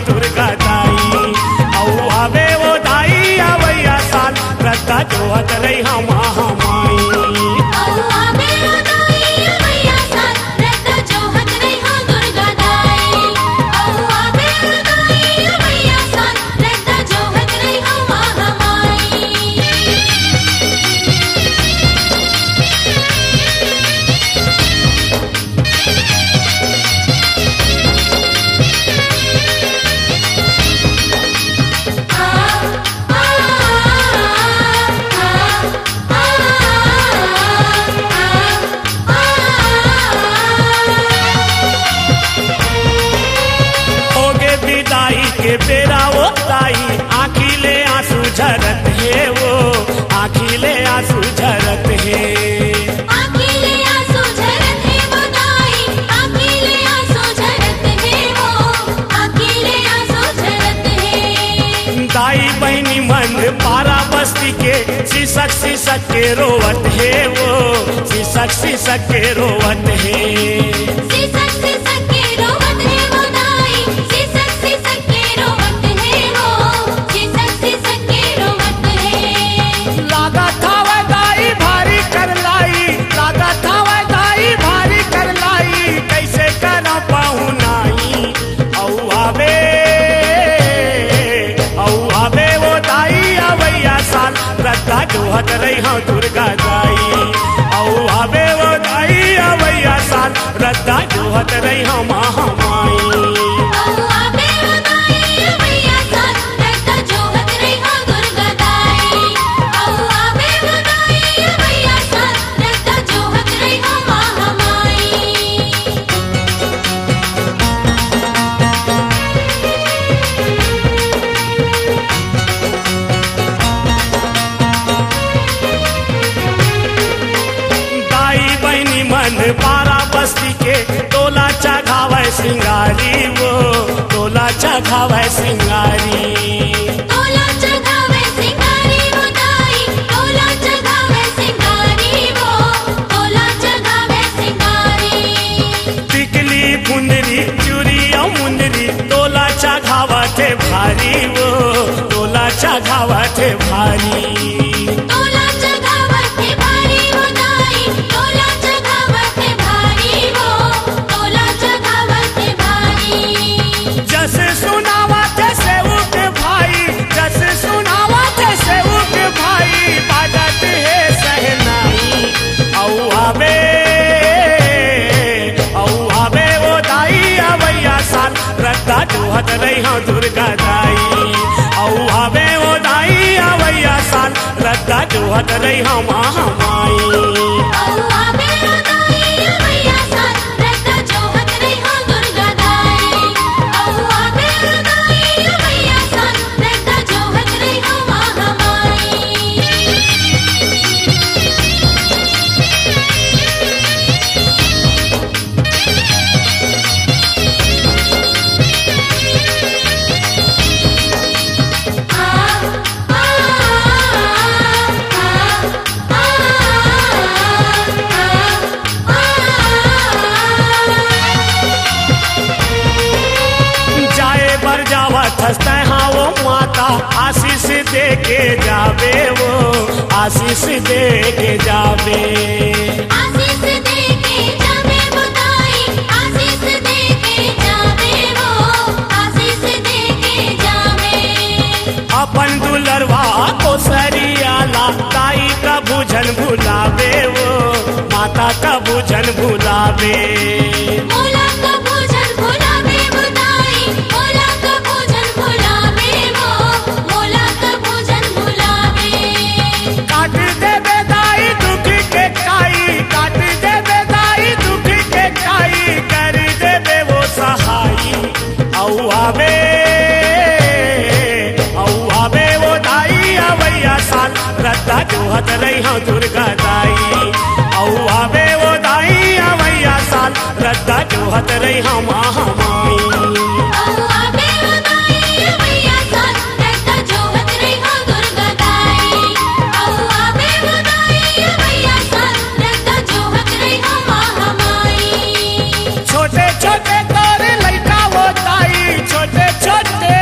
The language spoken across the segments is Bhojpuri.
दुर्गा दाई औ आवे वो दाई आवैया साल रद्दा जोहत रही हम महामाई के बेरा वो ताई आँखिले आंसू झरत है वो आँखिले आंसू झरत है आँखिले आंसू झरत है वो दाई आँखिले आंसू झरत है वो आँखिले आंसू झरत है दाई बहनी मन पारा बस्ती के सिसक के रोवत है वो सिसक के रोवत है जोहत रही हाँ दुर्गा दाई औ आवे वो दाई आवैया साल रद्दा जोहत रही हाँ महामाई पारा बस्ती के तोला चढ़ावे सिंगारी वो तोला चढ़ावे सिंगारी तोला चढ़ावे सिंगारी वो दाई तोला चढ़ावे सिंगारी वो तोला चढ़ावे सिंगारी टिकली फुंदरी चूड़िया मुंदरी तोला चढ़ावा थे भारी वो तोला चढ़ावा थे भारी जोहत रही हाँ दुर्गा दाई औ आवे वो दाई आवैया साल रद्दा जोहत रही हाँ महामाई हंसते हाँ वो माता आशीष दे के जावे वो आशीष दे के जावे आशीष दे के जावे वो दाई आशीष दे के जावे वो आशीष दे के जावे अपन दुलरवा को भोजन भुलावे। मोला का भोजन भुलावे बुदाई, मोला का भोजन भुलावे वो, मोला का भोजन भुलावे। काट देवे दाई दुख के काई, काट देवे दाई दुख के काई, कर देवे वो सहाई। औ आवे वो दाई अवैया साल रद्दा जोहत रही हाँ दुर्गा दाई। औ आवे वो दाई अवैया साल रद्दा जोहत रही हाँ महामाई। औआ बेवदाई अवैया साल रद्दा जोहत रही हाँ दुर्गा दाई। औआ बेवदाई अवैया साल रद्दा जोहत रही हाँ महामाई। छोटे छोटे तोरे लइका वो दाई, छोटे छोटे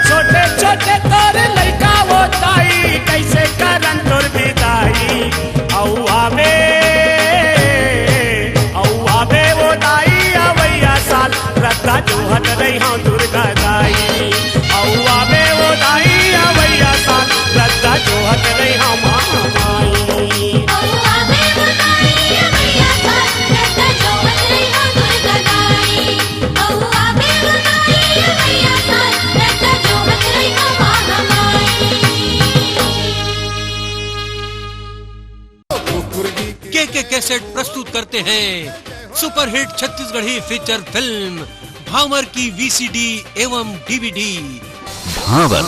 छोटे छोटे तोरे लइका वो दाई, कैसे करन तोर विदाई। औ आवे वो दाई अवैया साल रद्दा जोहत रही हाँ दुर्गा दाई। औ आवे वो दाई अवैया साल रद्दा जोहत रही हाँ महामाई। औआ बेवदाई अवैया साल रद्दा जोहत रही हाँ दुर्गा दाई। औआ बेवदाई अवैया साल रद्दा जोहत रही हाँ महामाई। के कैसेट प्रस्तुत करते हैं सुपरहिट छत्तीसगढ़ी फीचर फिल्म भांवर की वीसीडी एवं डीवीडी। भांवर